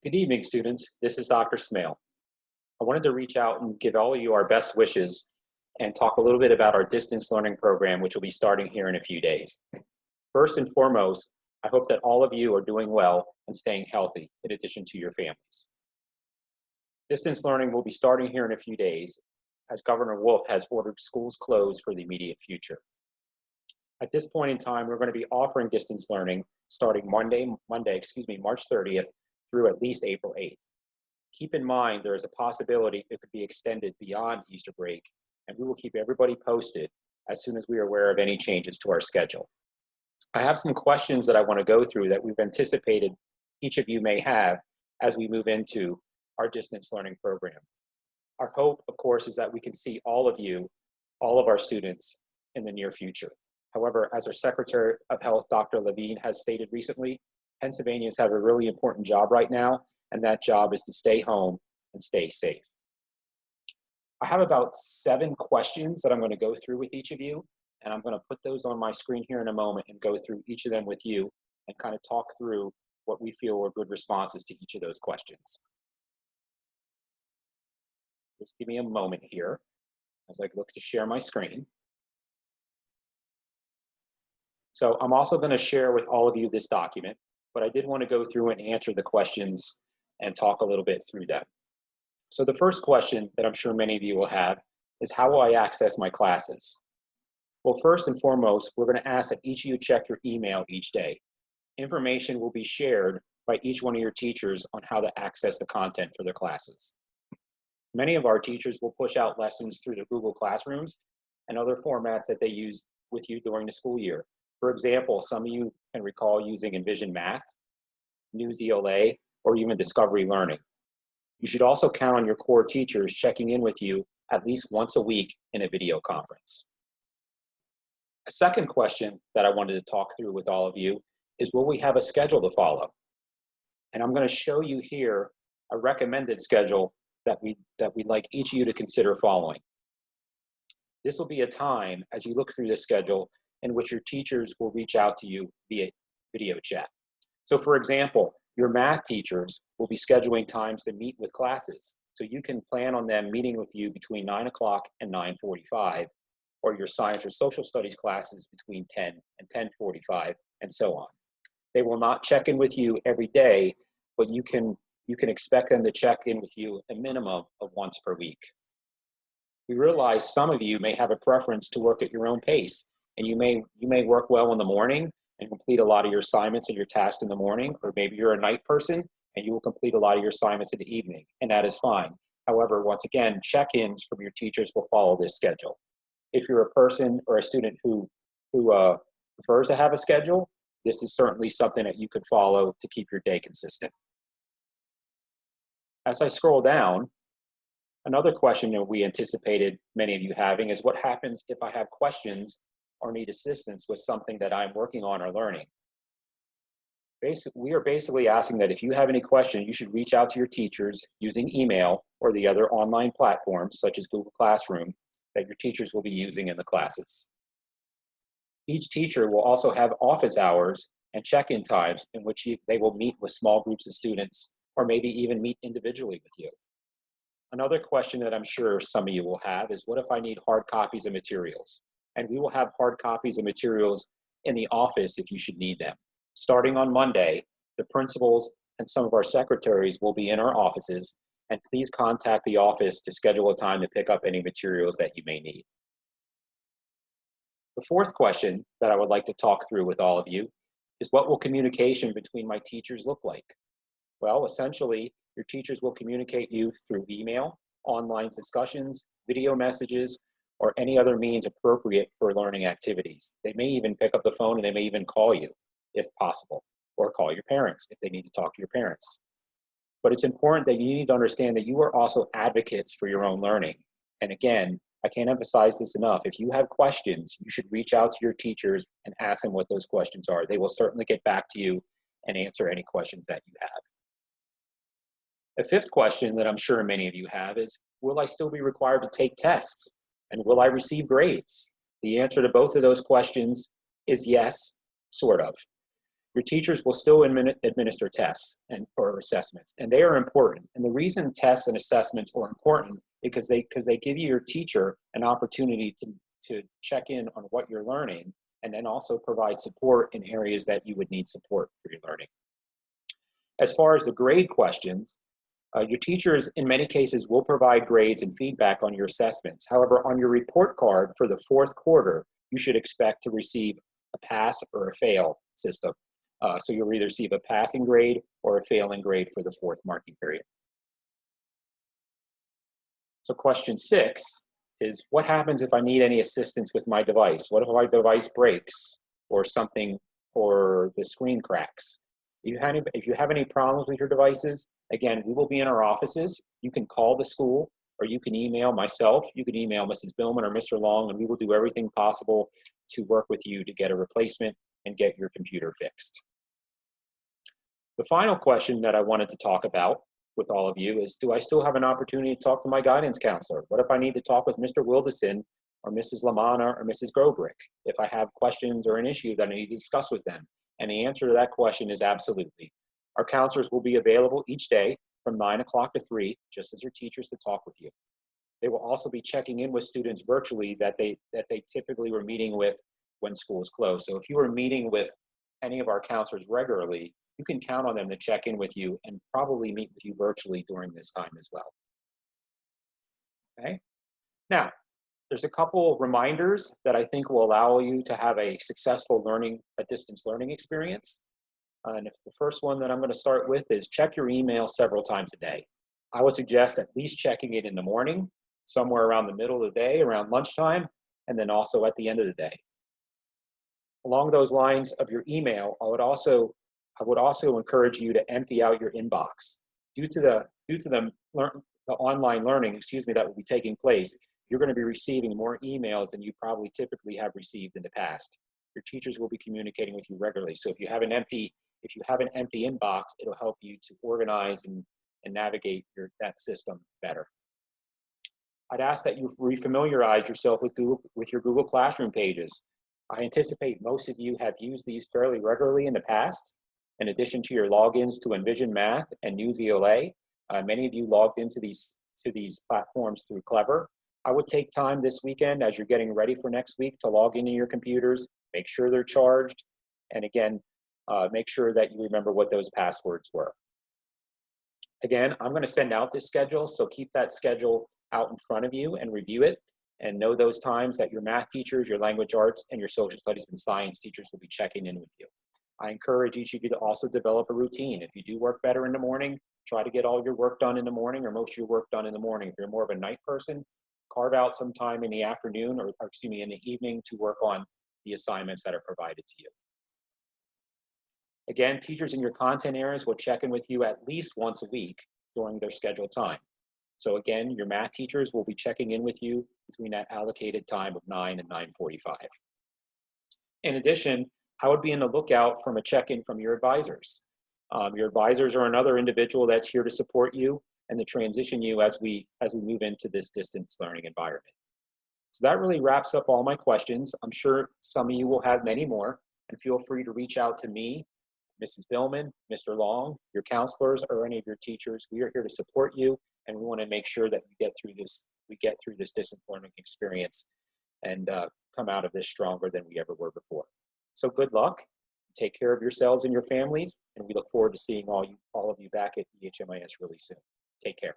Good evening, students. This is Dr. Smale. I wanted to reach out and give all of you our best wishes and talk a little bit about our distance learning program, which will be starting here in a few days. First and foremost, I hope that all of you are doing well and staying healthy in addition to your families. Distance learning will be starting here in a few days as Governor Wolf has ordered schools closed for the immediate future. At this point in time, we're going to be offering distance learning starting March 30th through at least April 8th. Keep in mind, there is a possibility it could be extended beyond Easter break, and we will keep everybody posted as soon as we are aware of any changes to our schedule. I have some questions that I want to go through that we've anticipated each of you may have as we move into our distance learning program. Our hope, of course, is that we can see all of you, all of our students in the near future. However, as our Secretary of Health, Dr. Levine, has stated recently, Pennsylvanians have a really important job right now, and that job is to stay home and stay safe. I have about 7 questions that I'm going to go through with each of you, and I'm going to put those on my screen here in a moment and go through each of them with you and kind of talk through what we feel are good responses to each of those questions. Just give me a moment here as I look to share my screen. So I'm also going to share with all of you this document, but I did want to go through and answer the questions and talk a little bit through them. So the first question that I'm sure many of you will have is, how will I access my classes? Well, first and foremost, we're going to ask that each of you check your email each day. Information will be shared by each one of your teachers on how to access the content for their classes. Many of our teachers will push out lessons through the Google Classrooms and other formats that they use with you during the school year. For example, some of you can recall using Envision Math, News ELA, or even Discovery Learning. You should also count on your core teachers checking in with you at least once a week in a video conference. A second question that I wanted to talk through with all of you is, will we have a schedule to follow? And I'm going to show you here a recommended schedule that we'd like each of you to consider following. This will be a time, as you look through this schedule, in which your teachers will reach out to you via video chat. So for example, your math teachers will be scheduling times to meet with classes. So you can plan on them meeting with you between 9 o'clock and 9:45, or your science or social studies classes between 10 and 10:45, and so on. They will not check in with you every day, but you can expect them to check in with you a minimum of once per week. We realize some of you may have a preference to work at your own pace, and you may work well in the morning and complete a lot of your assignments and your tasks in the morning, or maybe you're a night person and you will complete a lot of your assignments in the evening, and that is fine. However, once again, check-ins from your teachers will follow this schedule. If you're a person or a student who prefers to have a schedule, this is certainly something that you could follow to keep your day consistent. As I scroll down, another question that we anticipated many of you having is, what happens if I have questions or need assistance with something that I'm working on or learning? We are basically asking that if you have any questions, you should reach out to your teachers using email or the other online platforms such as Google Classroom that your teachers will be using in the classes. Each teacher will also have office hours and check-in times in which they will meet with small groups of students, or maybe even meet individually with you. Another question that I'm sure some of you will have is, what if I need hard copies of materials? And we will have hard copies of materials in the office if you should need them. Starting on Monday, the principals and some of our secretaries will be in our offices, and please contact the office to schedule a time to pick up any materials that you may need. The fourth question that I would like to talk through with all of you is, what will communication between my teachers look like? Well, essentially, your teachers will communicate you through email, online discussions, video messages, or any other means appropriate for learning activities. They may even pick up the phone and they may even call you if possible, or call your parents if they need to talk to your parents. But it's important that you need to understand that you are also advocates for your own learning. And again, I can't emphasize this enough. If you have questions, you should reach out to your teachers and ask them what those questions are. They will certainly get back to you and answer any questions that you have. A fifth question that I'm sure many of you have is, will I still be required to take tests? And will I receive grades? The answer to both of those questions is yes, sort of. Your teachers will still administer tests or assessments, and they are important. And the reason tests and assessments are important because they give your teacher an opportunity to check in on what you're learning, and then also provide support in areas that you would need support for your learning. As far as the grade questions, your teachers, in many cases, will provide grades and feedback on your assessments. However, on your report card for the fourth quarter, you should expect to receive a pass or a fail system. So you'll either receive a passing grade or a failing grade for the fourth marking period. So question 6 is, what happens if I need any assistance with my device? What if my device breaks or something, or the screen cracks? If you have any problems with your devices, again, we will be in our offices. You can call the school, or you can email myself. You can email Mrs. Billman or Mr. Long, and we will do everything possible to work with you to get a replacement and get your computer fixed. The final question that I wanted to talk about with all of you is, do I still have an opportunity to talk to my guidance counselor? What if I need to talk with Mr. Wilderson or Mrs. Lamana or Mrs. Grobrick if I have questions or an issue that I need to discuss with them? And the answer to that question is absolutely. Our counselors will be available each day from 9 o'clock to 3, just as your teachers, to talk with you. They will also be checking in with students virtually that they typically were meeting with when school is closed. So if you were meeting with any of our counselors regularly, you can count on them to check in with you and probably meet with you virtually during this time as well. Okay? Now, there's a couple reminders that I think will allow you to have a successful distance learning experience. And if the first one that I'm going to start with is, check your email several times a day. I would suggest at least checking it in the morning, somewhere around the middle of the day, around lunchtime, and then also at the end of the day. Along those lines of your email, I would also encourage you to empty out your inbox. Due to the online learning, that will be taking place, you're going to be receiving more emails than you probably typically have received in the past. Your teachers will be communicating with you regularly. So if you have an empty inbox, it'll help you to organize and navigate that system better. I'd ask that you refamiliarize yourself with your Google Classroom pages. I anticipate most of you have used these fairly regularly in the past. In addition to your logins to Envision Math and News ELA, many of you logged into these platforms through Clever. I would take time this weekend as you're getting ready for next week to log into your computers, make sure they're charged, and again, make sure that you remember what those passwords were. Again, I'm going to send out this schedule, so keep that schedule out in front of you and review it, and know those times that your math teachers, your language arts, and your social studies and science teachers will be checking in with you. I encourage each of you to also develop a routine. If you do work better in the morning, try to get all your work done in the morning, or most of your work done in the morning. If you're more of a night person, carve out some time in the afternoon, or in the evening, to work on the assignments that are provided to you. Again, teachers in your content areas will check in with you at least once a week during their scheduled time. So again, your math teachers will be checking in with you between that allocated time of 9 and 9:45. In addition, I would be on the lookout from a check-in from your advisors. Your advisors are another individual that's here to support you and to transition you as we move into this distance learning environment. So that really wraps up all my questions. I'm sure some of you will have many more, and feel free to reach out to me, Mrs. Billman, Mr. Long, your counselors, or any of your teachers. We are here to support you, and we want to make sure that we get through this distance learning experience and come out of this stronger than we ever were before. So good luck. Take care of yourselves and your families, and we look forward to seeing all of you back at EHMIS really soon. Take care.